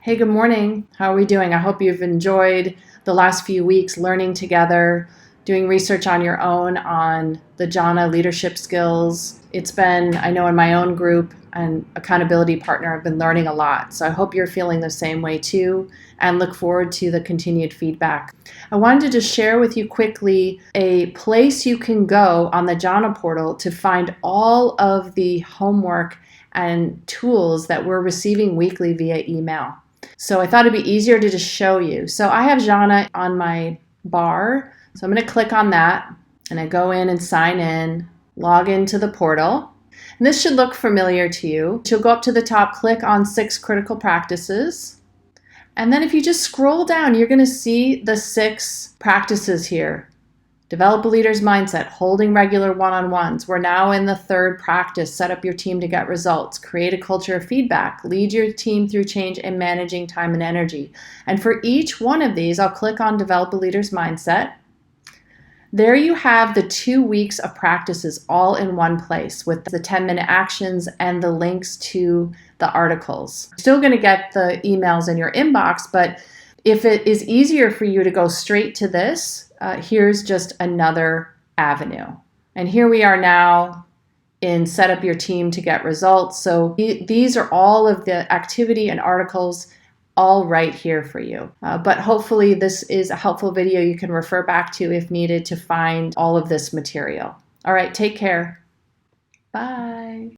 Hey, good morning. How are we doing? I hope you've enjoyed the last few weeks learning together, doing research on your own on the Jhana leadership skills. It's been, I know in my own group and accountability partner, I've been learning a lot. So I hope you're feeling the same way too, and look forward to the continued feedback. I wanted to just share with you quickly a place you can go on the Jhana portal to find all of the homework and tools that we're receiving weekly via email. So I thought it'd be easier to just show you. So I have Jhana on my bar. So I'm going to click on that and I go in and sign in, log into the portal. And this should look familiar to you. You'll go up to the top, click on 6 critical practices. And then if you just scroll down, you're going to see the 6 practices here. Develop a leader's mindset, holding regular one-on-ones. We're now in the 3rd practice. Set up your team to get results. Create a culture of feedback. Lead your team through change and managing time and energy. And for each one of these, I'll click on develop a leader's mindset. There you have the 2 weeks of practices all in one place with the 10-minute actions and the links to the articles. You're still going to get the emails in your inbox, but if it is easier for you to go straight to this, here's just another avenue. And here we are now in set up your team to get results. So these are all of the activity and articles all right here for you. But hopefully this is a helpful video you can refer back to if needed to find all of this material. All right, take care. Bye.